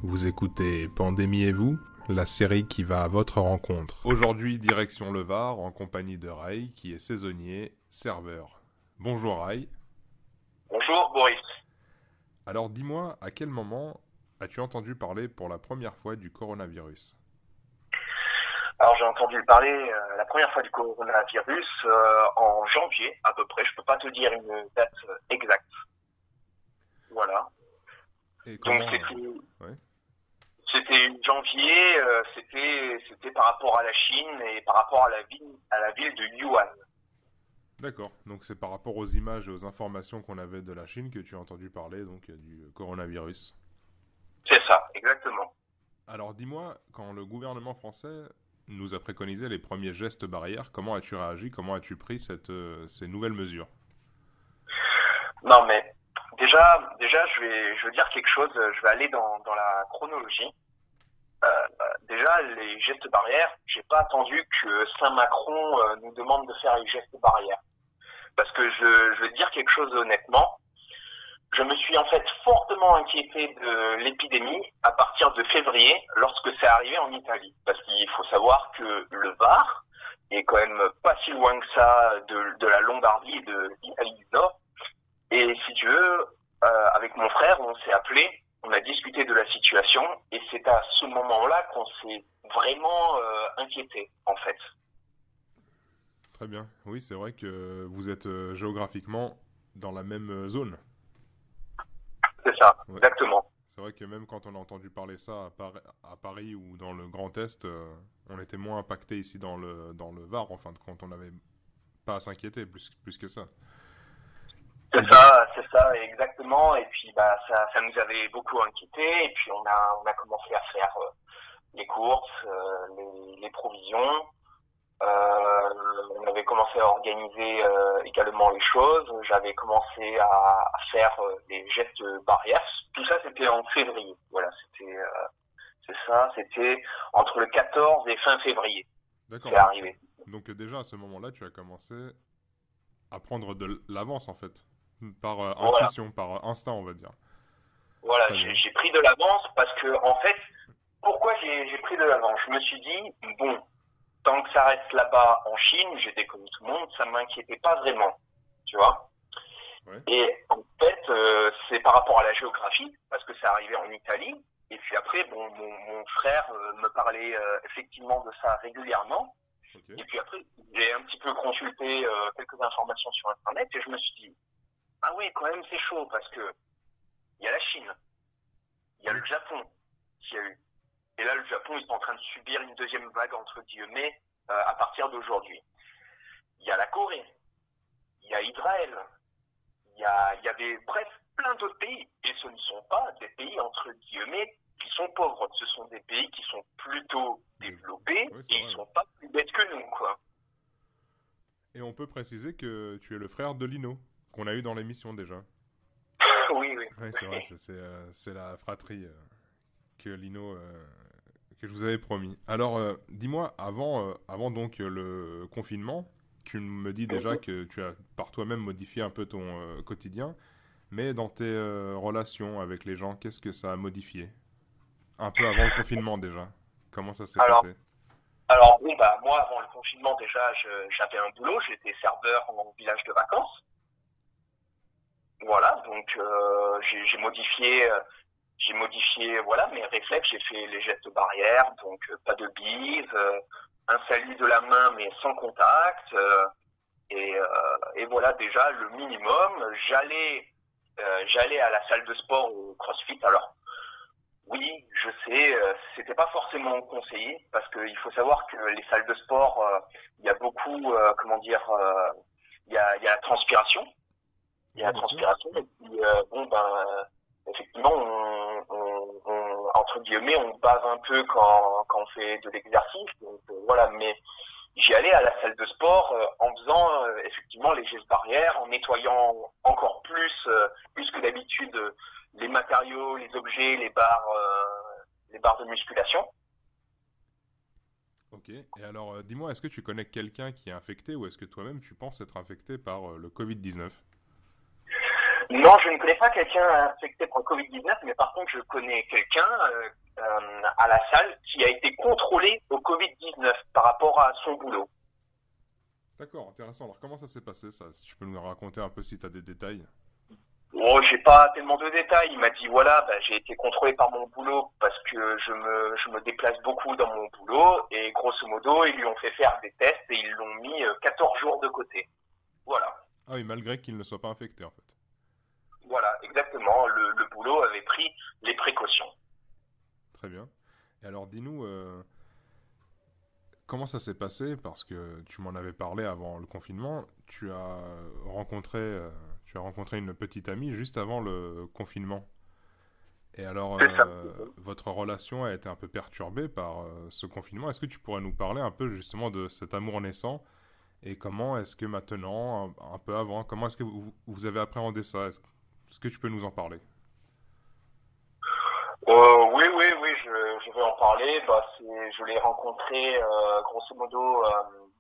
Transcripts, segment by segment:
Vous écoutez Pandémie et vous, la série qui va à votre rencontre. Aujourd'hui, direction le Var, en compagnie de Ray, qui est saisonnier, serveur. Bonjour Ray. Bonjour Boris. Alors dis-moi, à quel moment as-tu entendu parler pour la première fois du coronavirus? Alors j'ai entendu parler la première fois du coronavirus en janvier à peu près. Je peux pas te dire une date exacte. Voilà. Et Donc comment... ouais. c'était janvier. C'était par rapport à la Chine et par rapport à la ville de Yuan. D'accord, donc c'est par rapport aux images et aux informations qu'on avait de la Chine que tu as entendu parler donc du coronavirus. C'est ça, exactement. Alors dis-moi, quand le gouvernement français nous a préconisé les premiers gestes barrières, comment as-tu réagi, comment as-tu pris ces nouvelles mesures? Non mais déjà je veux dire quelque chose. Je vais aller dans la chronologie. Déjà les gestes barrières. J'ai pas attendu que Saint-Macron nous demande de faire les gestes barrières. Parce que je veux dire quelque chose honnêtement. Je me suis en fait fortement inquiété de l'épidémie à partir de février, lorsque c'est arrivé en Italie. Parce qu'il faut savoir que le Var est quand même pas si loin que ça de la Lombardie, de l'Italie du Nord. Et si tu veux, avec mon frère, on s'est appelé, on a discuté de la situation, et c'est à ce moment-là qu'on s'est vraiment inquiété, en fait. Très bien. Oui, c'est vrai que vous êtes géographiquement dans la même zone. C'est ça, Ouais. exactement. C'est vrai que même quand on a entendu parler ça à Paris ou dans le Grand Est, on était moins impacté ici dans le Var, en fin de compte. On n'avait pas à s'inquiéter plus que ça. Et donc, C'est ça, exactement. Et puis bah ça nous avait beaucoup inquiété. Et puis on a commencé à faire les courses, les provisions. On avait commencé à organiser également les choses. J'avais commencé à faire des gestes barrières. Tout ça, c'était en février. Voilà, c'est ça. C'était entre le 14 et fin février. d'accord, C'est arrivé. donc déjà à ce moment-là, tu as commencé à prendre de l'avance, en fait. Par Voilà, intuition, par instinct, on va dire. voilà. Très bien. J'ai pris de l'avance parce que en fait, pourquoi j'ai pris de l'avance? Je me suis dit bon, tant que ça reste là-bas en Chine, j'étais comme tout le monde, ça m'inquiétait pas vraiment, tu vois. Ouais. Et en fait, c'est par rapport à la géographie, parce que ça arrivait en Italie. Et puis après, bon, mon frère me parlait effectivement de ça régulièrement. Ok. Et puis après, j'ai un petit peu consulté quelques informations sur Internet et je me suis dit, ah oui, quand même, c'est chaud parce que il y a la Chine, il y a Oui. le Japon qui a eu. Et là, le Japon, ils sont en train de subir une deuxième vague, entre guillemets, à partir d'aujourd'hui. Il y a la Corée, il y a Israël, il y avait bref plein d'autres pays. Et ce ne sont pas des pays entre guillemets qui sont pauvres. Ce sont des pays qui sont plutôt développés Oui, et c'est ils vrai. sont pas plus bêtes que nous, quoi. Et on peut préciser que tu es le frère de Lino, qu'on a eu dans l'émission déjà. Oui, oui. Oui, c'est vrai, c'est la fratrie que Lino, que je vous avais promis. Alors, dis-moi, avant donc le confinement, tu me dis déjà que tu as par toi-même modifié un peu ton quotidien, mais dans tes relations avec les gens, qu'est-ce que ça a modifié? Un peu avant le confinement déjà. Comment ça s'est Alors, passé? alors bon, bah moi, avant le confinement, déjà, j'avais un boulot. J'étais serveur en village de vacances. Voilà, donc j'ai modifié, voilà, mes réflexes. J'ai fait les gestes barrières, donc pas de bise, un salut de la main mais sans contact. Et voilà déjà le minimum. J'allais à la salle de sport au CrossFit. Alors oui, je sais, c'était pas forcément conseillé parce qu'il faut savoir que les salles de sport, il y a beaucoup, comment dire, il y a la transpiration, il y a Oui, la bien sûr. transpiration. Oui. Et puis bon ben, effectivement, entre guillemets, on bave un peu quand on fait de l'exercice. Donc voilà, mais j'y allais à la salle de sport en faisant effectivement les gestes barrières, en nettoyant encore plus que d'habitude les matériaux, les objets, les barres de musculation. Ok. Et alors, dis-moi, est-ce que tu connais quelqu'un qui est infecté ou est-ce que toi-même tu penses être infecté par le Covid-19? Non, je ne connais pas quelqu'un infecté par le Covid-19, mais par contre, je connais quelqu'un à la salle qui a été contrôlé au Covid-19 par rapport à son boulot. D'accord, intéressant. Alors comment ça s'est passé ça? Si tu peux nous raconter un peu si tu as des détails. Oh, j'ai pas tellement de détails. Il m'a dit voilà, bah, j'ai été contrôlé par mon boulot parce que je me déplace beaucoup dans mon boulot et grosso modo, ils lui ont fait faire des tests et ils l'ont mis 14 jours de côté. Voilà. Ah oui, malgré qu'il ne soit pas infecté en fait. Voilà, exactement. Le boulot avait pris les précautions. Très bien. Et alors dis-nous, comment ça s'est passé? Parce que tu m'en avais parlé avant le confinement. Tu as rencontré une petite amie juste avant le confinement. Et alors, C'est ça. votre relation a été un peu perturbée par ce confinement. Est-ce que tu pourrais nous parler un peu justement de cet amour naissant et comment est-ce que maintenant, un peu avant, comment est-ce que vous avez appréhendé ça? Est-ce que tu peux nous en parler? Oui, je vais en parler. Bah, je l'ai rencontré grosso modo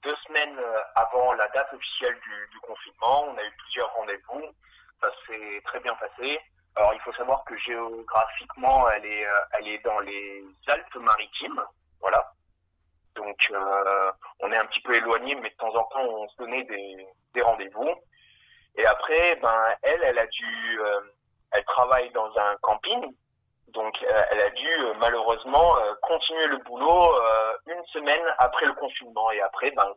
2 semaines avant la date officielle du confinement. On a eu plusieurs rendez-vous. Ça s'est très bien passé. Alors, il faut savoir que géographiquement, elle est dans les Alpes-Maritimes. Voilà. Donc, on est un petit peu éloigné, mais de temps en temps, on se donnait des rendez-vous. Et après, ben, elle travaille dans un camping. Donc, elle a dû malheureusement continuer le boulot une semaine après le confinement. Et après, ben,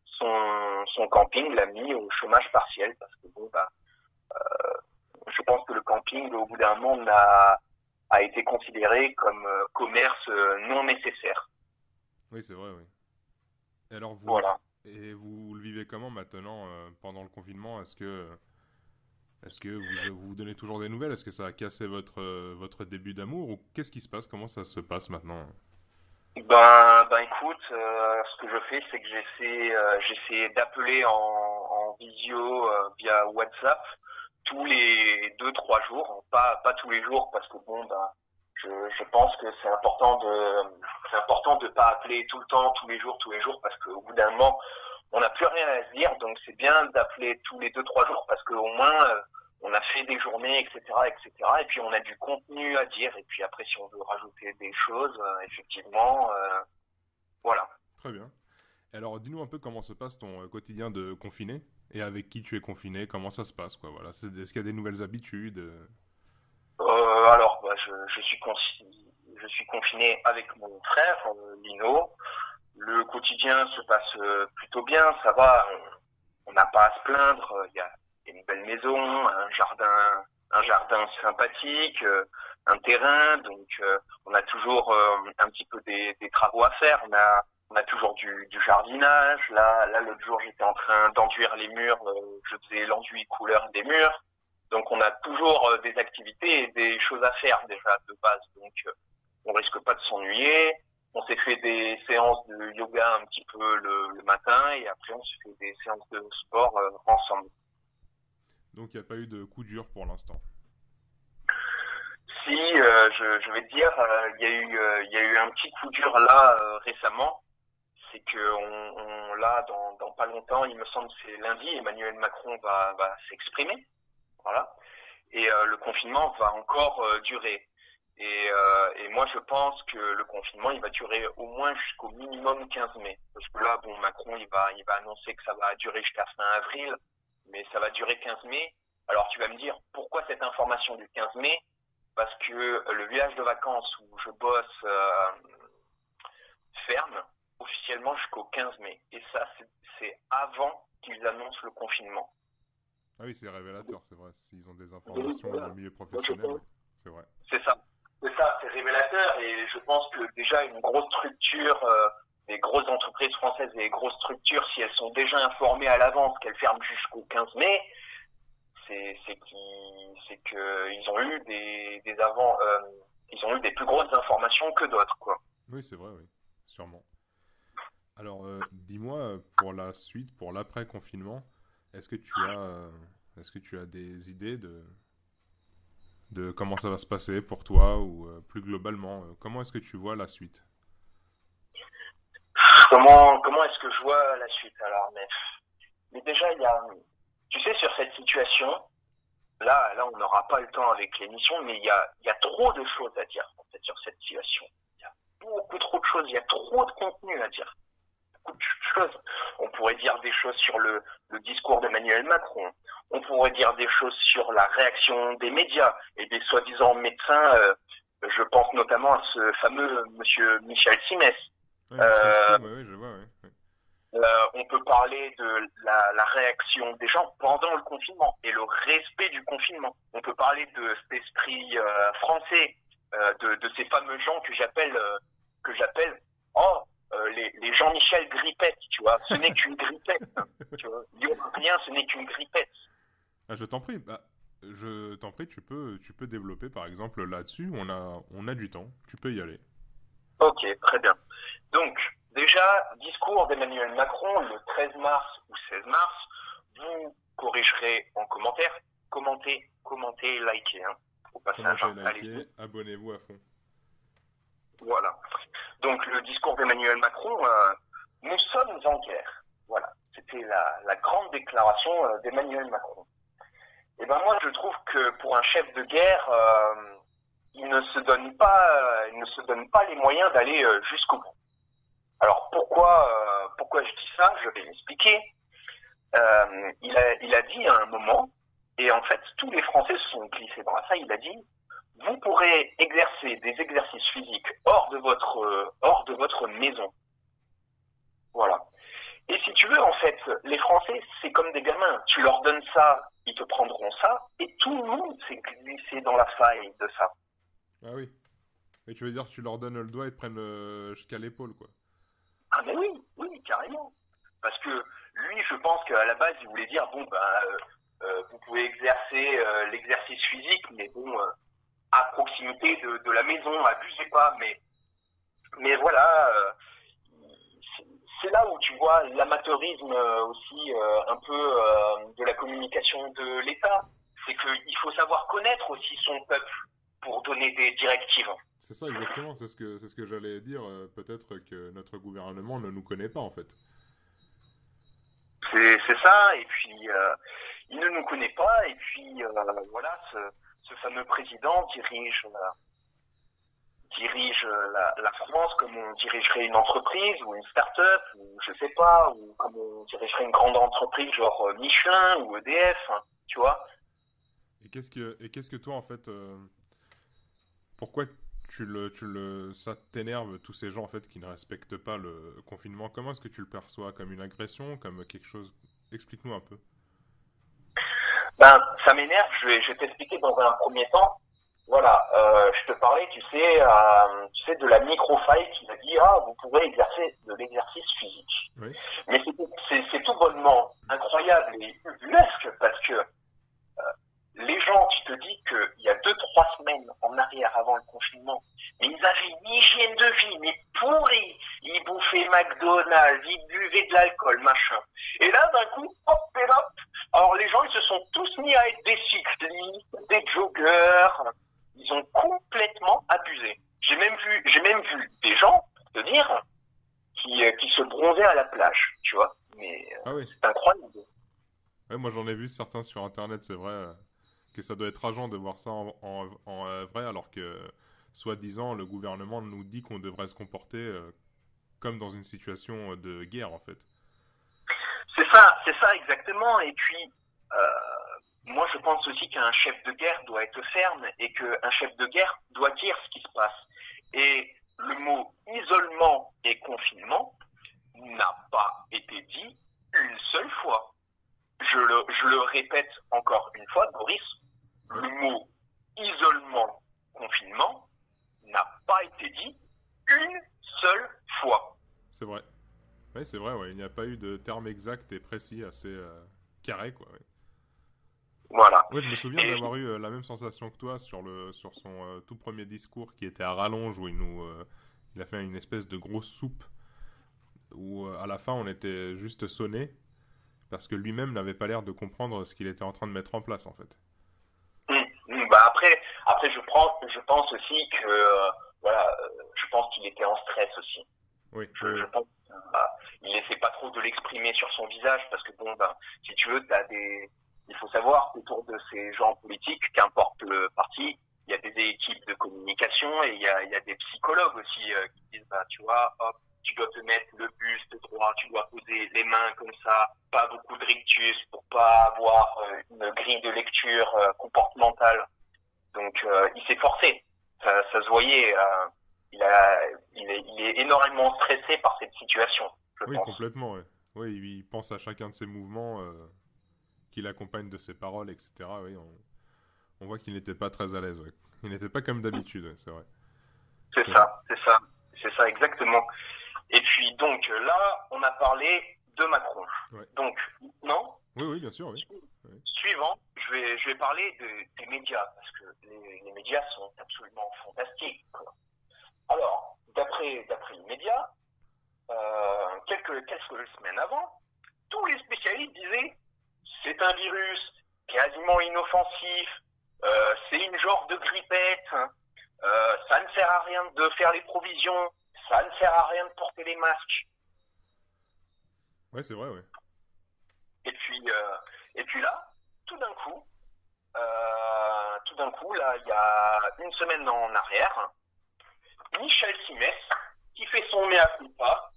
son camping l'a mis au chômage partiel parce que bon, ben, je pense que le camping, au bout d'un moment, a été considéré comme commerce non nécessaire. Oui, c'est vrai, oui. Et alors Voilà. vous le vivez comment maintenant pendant le confinement? Est-ce que vous donnez toujours des nouvelles? Est-ce que ça a cassé votre début d'amour? Ou qu'est-ce qui se passe? Comment ça se passe maintenant? Ben écoute, ce que je fais, c'est que j'essaie d'appeler en visio via WhatsApp tous les 2, 3 jours, pas tous les jours parce que bon ben je pense que c'est important de pas appeler tout le temps, tous les jours parce qu'au bout d'un moment on n'a plus rien à se dire, donc c'est bien d'appeler tous les 2, 3 jours parce qu'au moins on a fait des journées, etc., etc., et puis on a du contenu à dire, et puis après si on veut rajouter des choses, effectivement, voilà. Très bien. Et alors dis-nous un peu comment se passe ton quotidien de confiné et avec qui tu es confiné, comment ça se passe, quoi. Voilà. Est-ce qu'il y a des nouvelles habitudes? Alors, bah, je suis confiné avec mon frère, Lino. Le quotidien se passe plutôt bien, ça va, on n'a pas à se plaindre. Il y a une belle maison, un jardin sympathique, un terrain, donc on a toujours un petit peu des travaux à faire. On a toujours du jardinage. Là, l'autre jour, j'étais en train d'enduire les murs. Je faisais l'enduit couleur des murs. Donc, on a toujours des activités et des choses à faire déjà de base. Donc, on risque pas de s'ennuyer. On s'est fait des séances de yoga un petit peu le matin et après on se fait des séances de sport ensemble. Donc il n'y a pas eu de coup dur pour l'instant. Si je vais te dire, il y a eu un petit coup dur là récemment. C'est que là dans pas longtemps, il me semble que c'est lundi, Emmanuel Macron va s'exprimer, voilà. Et le confinement va encore durer. Et moi, je pense que le confinement, il va durer au moins jusqu'au minimum 15 mai. Parce que là, bon, Macron, il va annoncer que ça va durer jusqu'à fin avril, mais ça va durer 15 mai. Alors, tu vas me dire, pourquoi cette information du 15 mai? Parce que le village de vacances où je bosse ferme officiellement jusqu'au 15 mai. Et ça, c'est avant qu'ils annoncent le confinement. Ah oui, c'est révélateur, c'est vrai. S'ils ont des informations dans le milieu professionnel, oui, c'est vrai. C'est ça. C'est révélateur et je pense que déjà une grosse structure, les grosses entreprises françaises et les grosses structures, si elles sont déjà informées à l'avance qu'elles ferment jusqu'au 15 mai, c'est que ils ont eu ils ont eu des plus grosses informations que d'autres, quoi. Oui, c'est vrai, oui, sûrement. Alors, dis-moi, pour la suite, pour l'après-confinement, est-ce que est-ce que tu as des idées de comment ça va se passer pour toi ou plus globalement, comment est-ce que tu vois la suite? Comment est-ce que je vois la suite alors mais déjà tu sais sur cette situation, là, on n'aura pas le temps avec l'émission, mais il y a trop de choses à dire en fait, sur cette situation. Il y a beaucoup trop de choses, il y a trop de contenu à dire. Beaucoup de choses. On pourrait dire des choses sur le discours d'Emmanuel Macron. On pourrait dire des choses sur la réaction des médias et des soi-disant médecins. Je pense notamment à ce fameux monsieur Michel Simès. Ouais, Michel Sim, ouais, je vois, ouais. On peut parler de la réaction des gens pendant le confinement et le respect du confinement. On peut parler de cet esprit français, de ces fameux gens que j'appelle oh les Jean-Michel Grippettes, tu vois. Ce n'est qu'une grippette, tu vois. Rien, ce n'est qu'une grippette. Ah, je t'en prie, tu peux développer par exemple là-dessus, on a du temps, tu peux y aller. Ok, très bien. Donc, déjà, discours d'Emmanuel Macron le 13 mars ou 16 mars. Vous corrigerez en commentaire. Commentez, likez. Hein. Faut passer un Commentez, genre. Allez-y. likez, abonnez-vous à fond. Voilà. Donc, le discours d'Emmanuel Macron, nous sommes en guerre. Voilà. C'était la grande déclaration d'Emmanuel Macron. Et ben moi, je trouve que pour un chef de guerre, il ne se donne pas les moyens d'aller jusqu'au bout. Alors pourquoi je dis ça? Je vais l'expliquer. Il a dit à un moment, et en fait tous les Français se sont glissés dans ça. Il a dit: vous pourrez exercer des exercices physiques hors de votre maison. Voilà. Et si tu veux, en fait, les Français, c'est comme des gamins. Tu leur donnes ça, ils te prendront ça, et tout le monde s'est glissé dans la faille de ça. Ah oui. Et tu veux dire que tu leur donnes le doigt et te prennent jusqu'à l'épaule, quoi. Ah mais oui, carrément. Parce que lui, je pense qu'à la base, il voulait dire, bon, vous pouvez exercer l'exercice physique, mais bon, à proximité de la maison, abusez pas. Mais voilà, c'est là où tu vois l'amateurisme aussi un peu de la communication de l'État. C'est qu'il faut savoir connaître aussi son peuple pour donner des directives. C'est ça exactement, c'est ce que j'allais dire. Peut-être que notre gouvernement ne nous connaît pas en fait. C'est ça, et puis il ne nous connaît pas, et puis voilà, ce fameux président dirige la France comme on dirigerait une entreprise ou une start-up, ou je sais pas, ou comme on dirigerait une grande entreprise genre Michelin ou EDF, hein, tu vois. Et qu'est-ce que toi en fait, pourquoi ça t'énerve tous ces gens en fait qui ne respectent pas le confinement? Comment est-ce que tu le perçois? Comme une agression, comme quelque chose? Explique-nous un peu. Ben, ça m'énerve, je vais t'expliquer dans un premier temps. Voilà, je te parlais, tu sais, de la microfaille qui m'a dit, ah, vous pourrez exercer de l'exercice physique. Oui. Mais c'est tout bonnement incroyable et ubuesque parce que les gens, tu te dis qu'il y a 2-3 semaines en arrière avant le confinement, mais ils avaient une hygiène de vie, mais pourrie. Ils bouffaient McDonald's, ils buvaient de l'alcool, machin. Et là, d'un coup, hop et hop. Alors les gens, ils se sont tous mis à être des cyclistes, des joggeurs. Ils ont complètement abusé. J'ai même vu des gens, pour te dire, qui se bronzaient à la plage, tu vois. Mais Ah oui. c'est incroyable. Ouais, moi j'en ai vu certains sur internet, c'est vrai, que ça doit être rageant de voir ça en vrai, alors que soi-disant le gouvernement nous dit qu'on devrait se comporter comme dans une situation de guerre en fait. C'est ça exactement. Et puis, moi je pense aussi qu'un chef de guerre doit être ferme et qu'un chef de guerre doit dire ce qui se passe. Et le mot isolement et confinement n'a pas été dit une seule fois. Je le répète encore une fois, Boris, le mot isolement, confinement n'a pas été dit une seule fois. C'est vrai. Oui, c'est vrai, ouais. Il n'y a pas eu de terme exact et précis, assez carré, quoi. Ouais. Voilà. Ouais, je me souviens d'avoir eu la même sensation que toi sur son tout premier discours qui était à rallonge, où il a fait une espèce de grosse soupe, où à la fin on était juste sonné, parce que lui-même n'avait pas l'air de comprendre ce qu'il était en train de mettre en place, en fait. Bah après je pense aussi que voilà, je pense qu'il était en stress aussi. Oui. Je pense qu'il laissait pas trop de l'exprimer sur son visage parce que bon ben si tu veux t'as des il faut savoir qu'autour de ces gens politiques, qu'importe le parti, il y a des équipes de communication et il y a des psychologues aussi qui disent, bah, tu vois, hop, tu dois te mettre le buste droit, tu dois poser les mains comme ça, pas beaucoup de rictus pour pas avoir une grille de lecture comportementale. Donc il s'est forcé, ça se voyait. Il est énormément stressé par cette situation, je Oui, pense. complètement, ouais. Oui, il pense à chacun de ses mouvements, qu'il accompagne de ses paroles, etc. Oui, on voit qu'il n'était pas très à l'aise. Ouais. Il n'était pas comme d'habitude, ouais, c'est vrai. C'est ça exactement. Et puis donc là, on a parlé de Macron. Ouais. Donc maintenant, oui, bien sûr, oui. Suivant, je vais parler des médias parce que les médias sont absolument fantastiques, quoi. Alors, d'après les médias, quelques semaines avant, tous les spécialistes disaient c'est un virus quasiment inoffensif, c'est une genre de grippette, ça ne sert à rien de faire les provisions, ça ne sert à rien de porter les masques. Ouais, c'est vrai, ouais. Et puis là, tout d'un coup, là, il y a une semaine en arrière, Michel Simès, qui fait son mea culpa,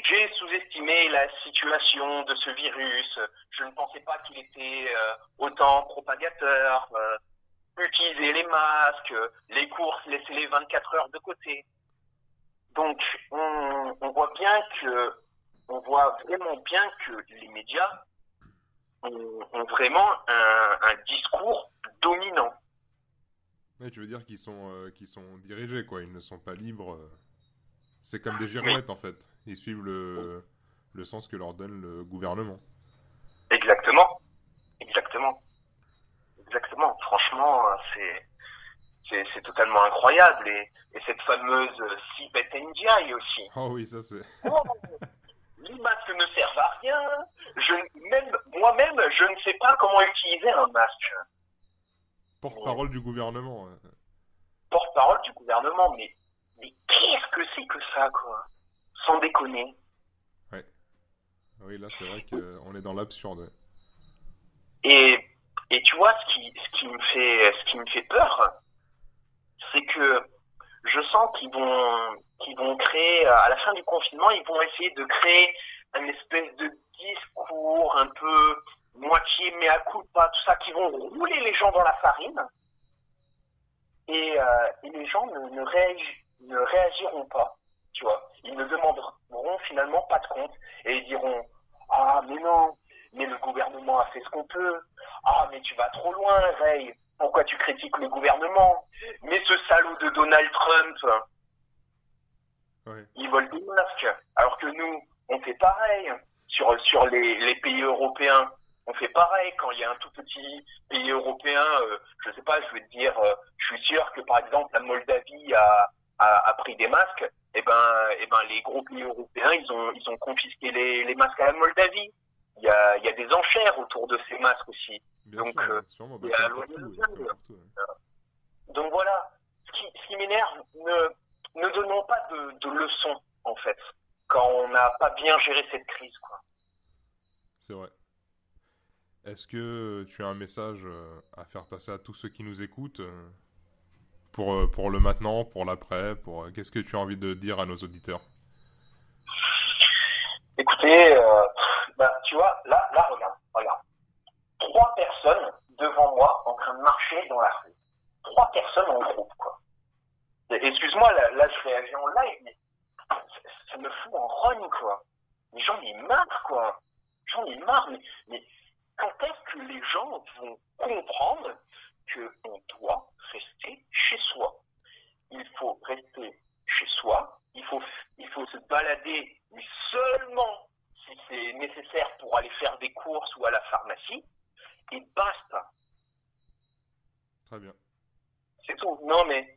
j'ai sous-estimé la situation de ce virus, je ne pensais pas qu'il était autant propagateur, utiliser les masques, les courses, laisser les 24 heures de côté. Donc, on voit vraiment bien que les médias ont vraiment un discours dominant. Ouais, tu veux dire qu'ils sont dirigés, quoi. Ils ne sont pas libres. C'est comme des girouettes, en fait. Ils suivent le sens que leur donne le gouvernement. Exactement. Franchement, c'est totalement incroyable. Et cette fameuse Sibeth Ndiaye aussi. Oh oui, ça c'est... Les masques ne servent à rien. Moi-même, je ne sais pas comment utiliser un masque. Porte-parole du gouvernement. Porte-parole du gouvernement, mais qu'est-ce que c'est que ça, quoi? Sans déconner. Ouais. Oui, là, c'est vrai qu'on est dans l'absurde. Et tu vois, ce qui me fait peur, c'est que je sens qu'ils vont créer, à la fin du confinement, ils vont essayer de créer un espèce de discours un peu moitié mea culpa, tout ça, qui vont rouler les gens dans la farine. Et les gens ne réagiront pas, tu vois. Ils ne demanderont finalement pas de compte et ils diront « Ah, mais non, mais le gouvernement a fait ce qu'on peut. Ah, mais tu vas trop loin, Ray. Pourquoi tu critiques le gouvernement? Mais ce salaud de Donald Trump, ouais. Il vole des masques. Alors que nous, on fait pareil sur les pays européens. On fait pareil quand il y a un tout petit pays européen, je sais pas, je vais te dire, je suis sûr que par exemple la Moldavie a pris des masques, et ben les gros pays européens ils ont confisqué les masques à la Moldavie. Il y a des enchères autour de ces masques aussi. Bien donc sûr, sûrement, il y a partout. Donc voilà, ce qui m'énerve, ne donnons pas de leçons en fait quand on n'a pas bien géré cette crise, quoi. C'est vrai. Est-ce que tu as un message à faire passer à tous ceux qui nous écoutent pour le maintenant, pour l'après, qu'est-ce que tu as envie de dire à nos auditeurs? Écoutez, tu vois, là, regarde. 3 personnes devant moi en train de marcher dans la rue. 3 personnes en groupe, quoi. Excuse-moi, là, je réagis en live, mais ça me fout en rogne, quoi. Mais j'en ai marre, quoi. Mais quand est-ce que les gens vont comprendre qu'on doit rester chez soi? Il faut rester chez soi, il faut se balader, mais seulement si c'est nécessaire pour aller faire des courses ou à la pharmacie, et basta. Très bien. C'est tout. Non, mais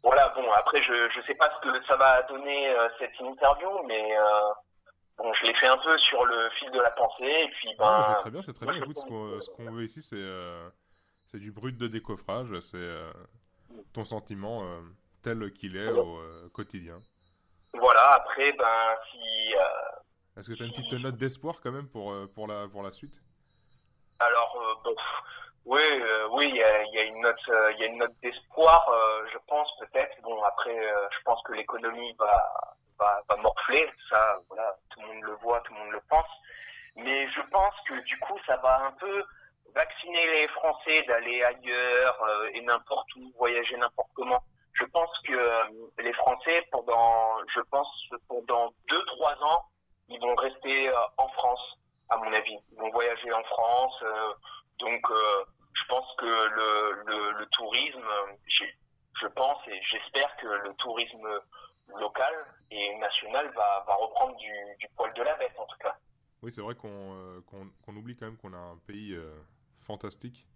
voilà, bon, après, je sais pas ce que ça va donner cette interview, mais bon, je l'ai fait un peu sur le fil de la pensée, et puis Non, c'est très bien, c'est très bien. Écoute, ce ce qu'on veut ici, c'est du brut de décoffrage, c'est ton sentiment tel qu'il est au quotidien. Voilà, après, si... Est-ce que tu as une petite note d'espoir quand même pour la suite? Alors, bon, oui, oui, il y a une note, il y a une note d'espoir, je pense peut-être. Bon, après, je pense que l'économie va morfler. Ça, voilà, tout le monde le voit, tout le monde le pense. Mais je pense que du coup, ça va un peu vacciner les Français d'aller ailleurs et n'importe où, voyager n'importe comment. Je pense que les Français, je pense, pendant 2, 3 ans, ils vont rester en France, à mon avis. Ils vont voyager en France. Je pense que le tourisme, je pense et j'espère que le tourisme local et national va reprendre du poil de la bête, en tout cas. Oui, c'est vrai qu'on oublie quand même qu'on a un pays fantastique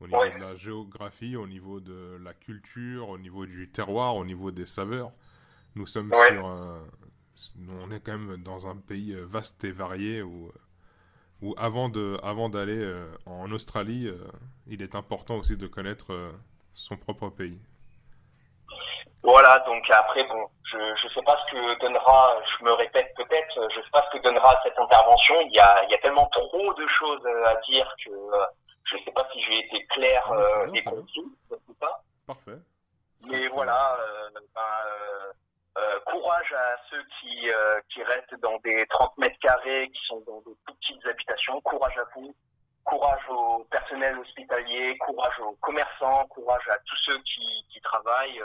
au niveau Ouais, de la géographie, au niveau de la culture, au niveau du terroir, au niveau des saveurs. Nous sommes ouais. on est quand même dans un pays vaste et varié où avant d'aller en Australie, il est important aussi de connaître son propre pays. Voilà, donc après, bon, je sais pas ce que donnera, je me répète peut-être, je sais pas ce que donnera cette intervention. Il y a tellement trop de choses à dire que je sais pas si j'ai été clair Non, mais très bien, et très bien. concis, je sais pas. Parfait. Mais Très... voilà, courage à ceux qui restent dans des 30 mètres carrés, qui sont dans des toutes petites habitations. Courage à vous. Courage au personnel hospitalier, courage aux commerçants, courage à tous ceux qui travaillent.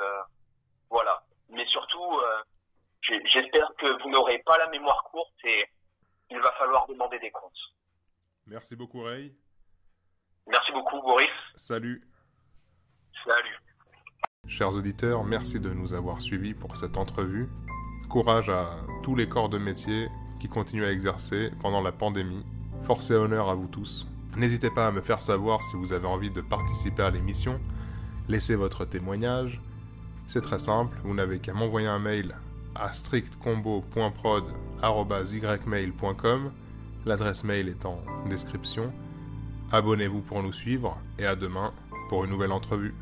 Voilà. Mais surtout, j'espère que vous n'aurez pas la mémoire courte et il va falloir demander des comptes. Merci beaucoup, Ray. Merci beaucoup, Boris. Salut. Salut. Chers auditeurs, merci de nous avoir suivis pour cette entrevue. Courage à tous les corps de métier qui continuent à exercer pendant la pandémie. Force et honneur à vous tous. N'hésitez pas à me faire savoir si vous avez envie de participer à l'émission. Laissez votre témoignage. C'est très simple, vous n'avez qu'à m'envoyer un mail à strictcombo.prod@ymail.com. L'adresse mail est en description. Abonnez-vous pour nous suivre et à demain pour une nouvelle entrevue.